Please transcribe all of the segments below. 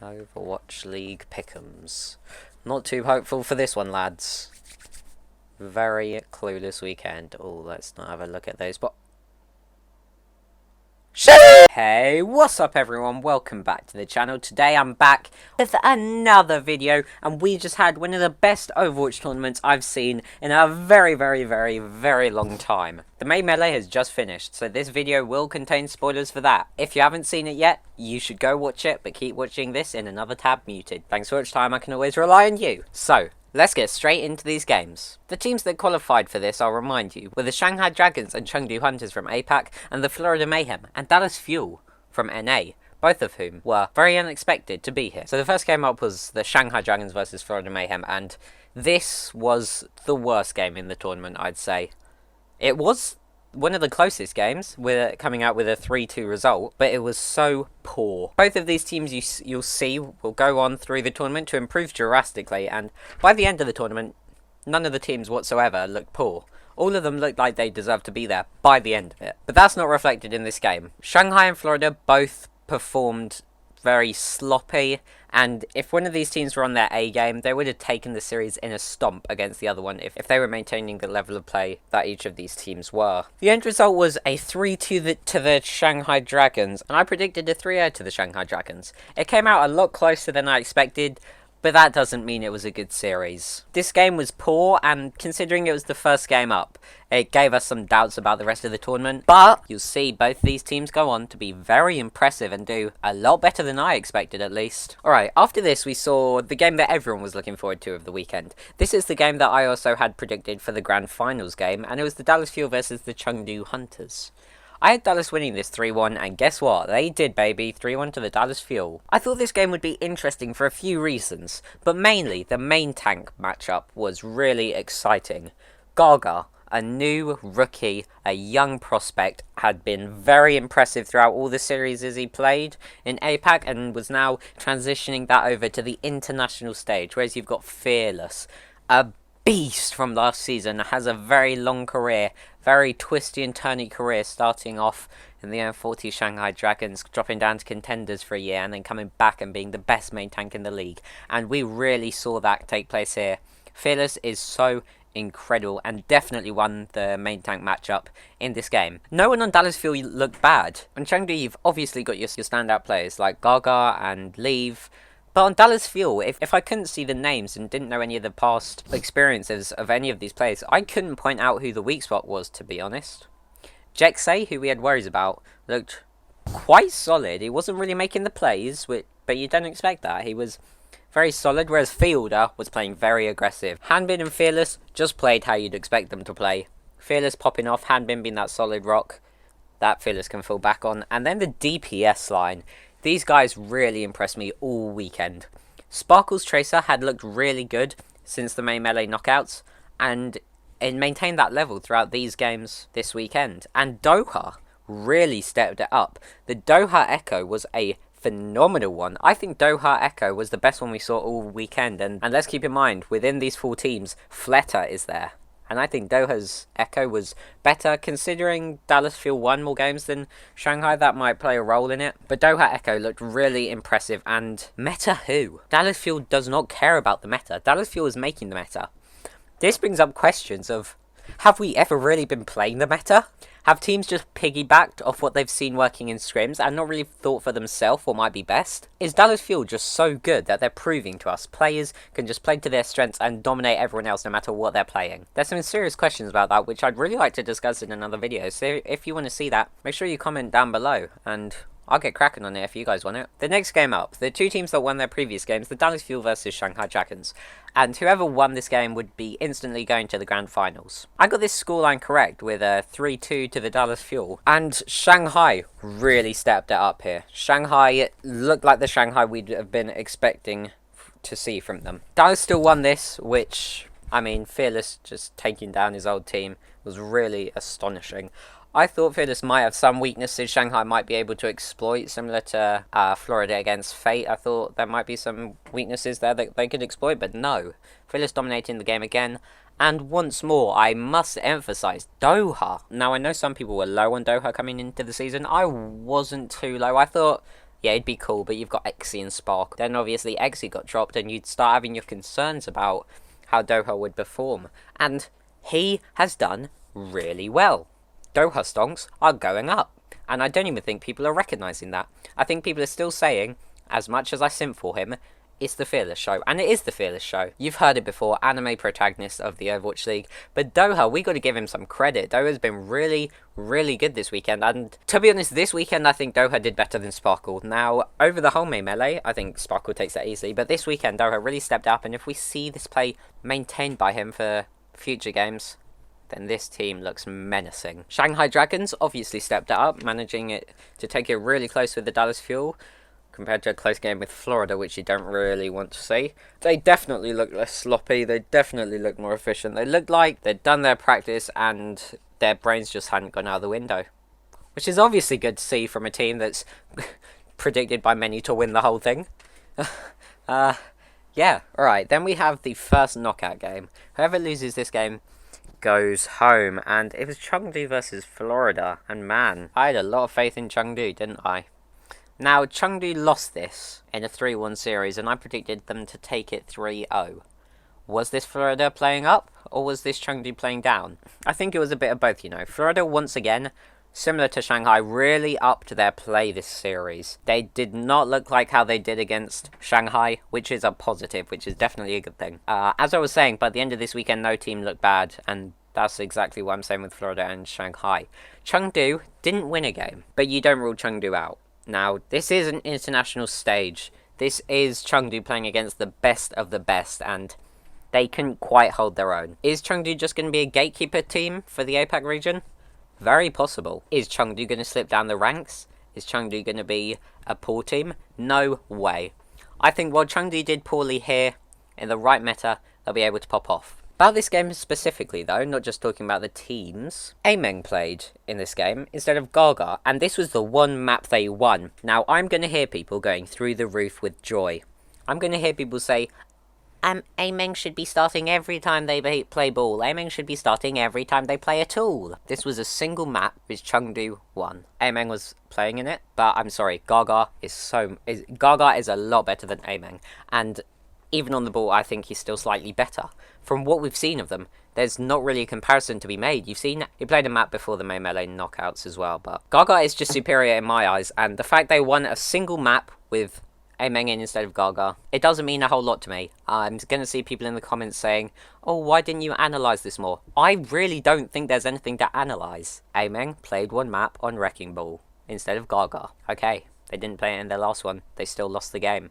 Overwatch League pick'ems. Not too hopeful for this one, lads. Very clueless weekend. Oh, let's not have a look at those. But hey, what's up everyone? Welcome back to the channel. Today I'm back with another video, and we just had one of the best Overwatch tournaments I've seen in a very long time. The main melee has just finished, so this video will contain spoilers for that. If you haven't seen it yet, you should go watch it, but keep watching this in another tab muted. Thanks for much time, I can always rely on you. So, let's get straight into these games. The teams that qualified for this, I'll remind you, were the Shanghai Dragons and Chengdu Hunters from APAC, and the Florida Mayhem and Dallas Fuel from NA, both of whom were very unexpected to be here. So the first game up was the Shanghai Dragons versus Florida Mayhem, and this was the worst game in the tournament, I'd say. It was one of the closest games, with coming out with a 3-2 result, but it was so poor. Both of these teams you'll see will go on through the tournament to improve drastically, and by the end of the tournament, none of the teams whatsoever looked poor. All of them looked like they deserved to be there by the end of it. But that's not reflected in this game. Shanghai and Florida both performed very sloppy, and if one of these teams were on their A game, they would have taken the series in a stomp against the other one if they were maintaining the level of play that each of these teams were. The end result was a 3-2 to the Shanghai Dragons, and I predicted a 3-0 to the Shanghai Dragons. It came out a lot closer than I expected, but that doesn't mean it was a good series. This game was poor, and considering it was the first game up, it gave us some doubts about the rest of the tournament. But you'll see both these teams go on to be very impressive and do a lot better than I expected, at least. Alright, after this we saw the game that everyone was looking forward to of the weekend. This is the game that I also had predicted for the Grand Finals game, and it was the Dallas Fuel versus the Chengdu Hunters. I had Dallas winning this 3-1, and guess what? They did, baby. 3-1 to the Dallas Fuel. I thought this game would be interesting for a few reasons, but mainly the main tank matchup was really exciting. Gaga, a new rookie, a young prospect, had been very impressive throughout all the series as he played in APAC, and was now transitioning that over to the international stage, whereas you've got Fearless, a beast from last season, has a very long career, very twisty and turny career, starting off in the M40 Shanghai Dragons, dropping down to contenders for a year, and then coming back and being the best main tank in the league. And we really saw that take place here. Fearless is so incredible and definitely won the main tank matchup in this game. No one on Dallas Fuel looked bad. On Chengdu, you've obviously got your standout players like Gaga and Leave. But on Dallas Fuel, if I couldn't see the names and didn't know any of the past experiences of any of these players, I couldn't point out who the weak spot was, to be honest. Jexay, who we had worries about, looked quite solid. He wasn't really making the plays, but you don't expect that. He was very solid, whereas Fielder was playing very aggressive. Hanbin and Fearless just played how you'd expect them to play. Fearless popping off, Hanbin being that solid rock that Fearless can fall back on. And then the DPS line. These guys really impressed me all weekend. Sparkle's Tracer had looked really good since the main melee knockouts, and it maintained that level throughout these games this weekend. And Doha really stepped it up. The Doha Echo was a phenomenal one. I think Doha Echo was the best one we saw all weekend, and let's keep in mind, within these 4 teams, Fleta is there. And I think Doha's Echo was better, considering Dallas Fuel won more games than Shanghai. That might play a role in it. But Doha Echo looked really impressive, and meta who? Dallas Fuel does not care about the meta. Dallas Fuel is making the meta. This brings up questions of, have we ever really been playing the meta? Have teams just piggybacked off what they've seen working in scrims and not really thought for themselves what might be best? Is Dallas Fuel just so good that they're proving to us players can just play to their strengths and dominate everyone else no matter what they're playing? There's some serious questions about that, which I'd really like to discuss in another video, so if you want to see that, make sure you comment down below, and I'll get cracking on it if you guys want it. The next game up, the 2 teams that won their previous games, the Dallas Fuel versus Shanghai Dragons. And whoever won this game would be instantly going to the Grand Finals. I got this scoreline correct with a 3-2 to the Dallas Fuel. And Shanghai really stepped it up here. Shanghai looked like the Shanghai we'd have been expecting to see from them. Dallas still won this, which, I mean, Fearless just taking down his old team was really astonishing. I thought Fearless might have some weaknesses Shanghai might be able to exploit, similar to Florida against Fate. I thought there might be some weaknesses there that they could exploit, but no. Fearless dominating the game again. And once more, I must emphasize, Doha. Now, I know some people were low on Doha coming into the season. I wasn't too low. I thought, yeah, it'd be cool, but you've got Exy and Spark. Then obviously Exy got dropped, and you'd start having your concerns about how Doha would perform. And he has done really well. Doha stonks are going up. And I don't even think people are recognising that. I think people are still saying, as much as I simp for him, it's the Fearless Show. And it is the Fearless Show. You've heard it before, anime protagonist of the Overwatch League. But Doha, we got to give him some credit. Doha's been really, really good this weekend. And to be honest, this weekend I think Doha did better than Sparkle. Now, over the whole May Melee, I think Sparkle takes that easily. But this weekend, Doha really stepped up. And if we see this play maintained by him for future games, then this team looks menacing. Shanghai Dragons obviously stepped it up, managing it to take it really close with the Dallas Fuel, compared to a close game with Florida, which you don't really want to see. They definitely look less sloppy, they definitely look more efficient. They looked like they'd done their practice and their brains just hadn't gone out the window. Which is obviously good to see from a team that's predicted by many to win the whole thing. Yeah, alright, then we have the first knockout game. Whoever loses this game goes home, and it was Chengdu versus Florida, and man, I had a lot of faith in Chengdu, didn't I? Now, Chengdu lost this in a 3-1 series, and I predicted them to take it 3-0. Was this Florida playing up, or was this Chengdu playing down? I think it was a bit of both, you know. Florida, once again, similar to Shanghai, really upped their play this series. They did not look like how they did against Shanghai, which is a positive, which is definitely a good thing. As I was saying, by the end of this weekend, no team looked bad, and that's exactly what I'm saying with Florida and Shanghai. Chengdu didn't win a game, but you don't rule Chengdu out. Now, this is an international stage. This is Chengdu playing against the best of the best, and they couldn't quite hold their own. Is Chengdu just going to be a gatekeeper team for the APAC region? Very possible. Is Chengdu going to slip down the ranks? Is Chengdu going to be a poor team? No way. I think while Chengdu did poorly here, in the right meta, they'll be able to pop off. About this game specifically though, not just talking about the teams, Ameng played in this game instead of Gaga, and this was the one map they won. Now, I'm going to hear people going through the roof with joy. I'm going to hear people say, Ameng should be starting every time they play ball. Ameng should be starting every time they play a tool. This was a single map which Chengdu won. Ameng was playing in it, but I'm sorry, Gaga is a lot better than Ameng, and even on the ball, I think he's still slightly better. From what we've seen of them, there's not really a comparison to be made. You've seen, he played a map before the May Melee knockouts as well, but Gaga is just superior in my eyes, and the fact they won a single map with Ameng in instead of Gaga, it doesn't mean a whole lot to me. I'm going to see people in the comments saying, oh, why didn't you analyse this more? I really don't think there's anything to analyse. Ameng played one map on Wrecking Ball instead of Gaga. Okay, they didn't play it in their last one, they still lost the game.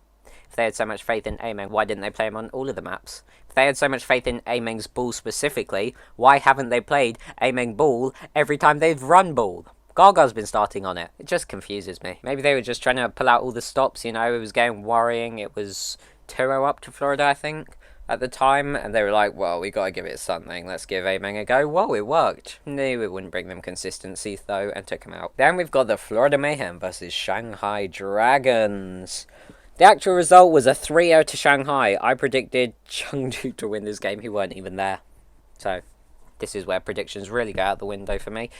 If they had so much faith in Ameng, why didn't they play him on all of the maps? If they had so much faith in Ameng's ball specifically, why haven't they played Ameng ball every time they've run ball? Gaga's been starting on it. It just confuses me. Maybe they were just trying to pull out all the stops, you know, it was getting worrying. It was 2-0 up to Florida, I think, at the time, and they were like, well, we gotta give it something, let's give Ameng a go. Well, it worked. Knew it wouldn't bring them consistency, though, and took him out. Then we've got the Florida Mayhem versus Shanghai Dragons. The actual result was a 3-0 to Shanghai. I predicted Chengdu to win this game, who weren't even there. So, this is where predictions really go out the window for me.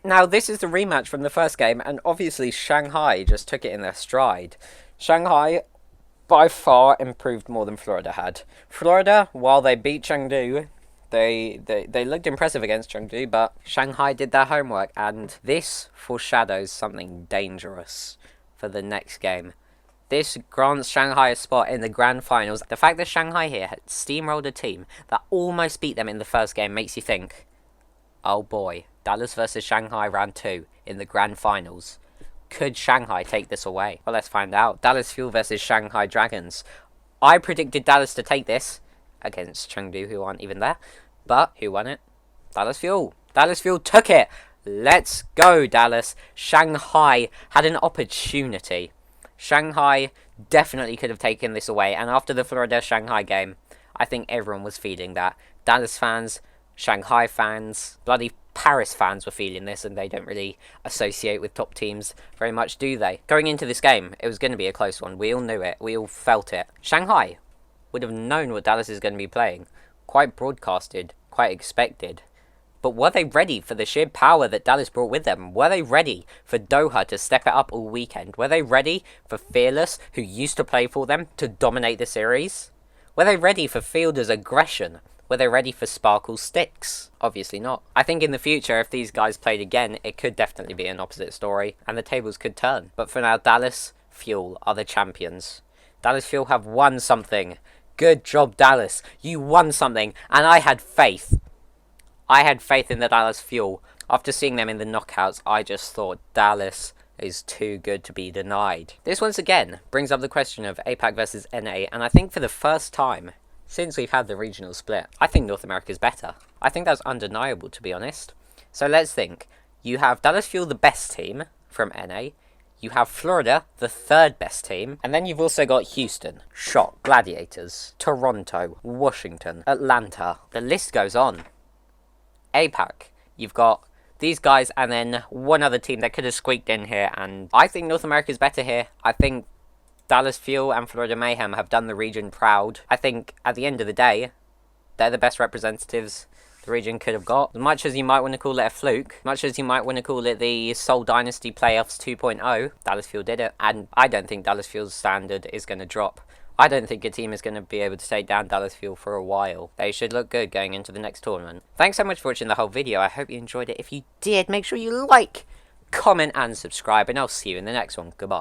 Now, this is the rematch from the first game, and obviously Shanghai just took it in their stride. Shanghai, by far, improved more than Florida had. Florida, while they beat Chengdu, they looked impressive against Chengdu, but Shanghai did their homework, and this foreshadows something dangerous for the next game. This grants Shanghai a spot in the grand finals. The fact that Shanghai here had steamrolled a team that almost beat them in the first game makes you think, oh boy, Dallas versus Shanghai round 2 in the grand finals. Could Shanghai take this away? Well, let's find out. Dallas Fuel versus Shanghai Dragons. I predicted Dallas to take this against Chengdu, who aren't even there. But who won it? Dallas Fuel. Dallas Fuel took it. Let's go, Dallas. Shanghai had an opportunity. Shanghai definitely could have taken this away. And after the Florida-Shanghai game, I think everyone was feeling that. Dallas fans, Shanghai fans, bloody Paris fans were feeling this, and they don't really associate with top teams very much, do they? Going into this game, it was going to be a close one. We all knew it. We all felt it. Shanghai would have known what Dallas is going to be playing. Quite broadcasted, quite expected. But were they ready for the sheer power that Dallas brought with them? Were they ready for Doha to step it up all weekend? Were they ready for Fearless, who used to play for them, to dominate the series? Were they ready for Fielder's aggression? Were they ready for Sparkle's sticks? Obviously not. I think in the future, if these guys played again, it could definitely be an opposite story, and the tables could turn. But for now, Dallas Fuel are the champions. Dallas Fuel have won something. Good job, Dallas. You won something, and I had faith. I had faith in the Dallas Fuel. After seeing them in the knockouts, I just thought Dallas is too good to be denied. This once again brings up the question of APAC versus NA, and I think for the first time since we've had the regional split, I think North America's better. I think that's undeniable, to be honest. So let's think. You have Dallas Fuel, the best team from NA. You have Florida, the third best team. And then you've also got Houston, Shock, Gladiators, Toronto, Washington, Atlanta. The list goes on. APAC, you've got these guys and then one other team that could have squeaked in here, and I think North America's better here. I think Dallas Fuel and Florida Mayhem have done the region proud. I think at the end of the day, they're the best representatives the region could have got. As much as you might want to call it a fluke, much as you might want to call it the Seoul Dynasty Playoffs 2.0, Dallas Fuel did it, and I don't think Dallas Fuel's standard is going to drop. I don't think a team is going to be able to take down Dallas Fuel for a while. They should look good going into the next tournament. Thanks so much for watching the whole video. I hope you enjoyed it. If you did, make sure you like, comment and subscribe, and I'll see you in the next one. Goodbye.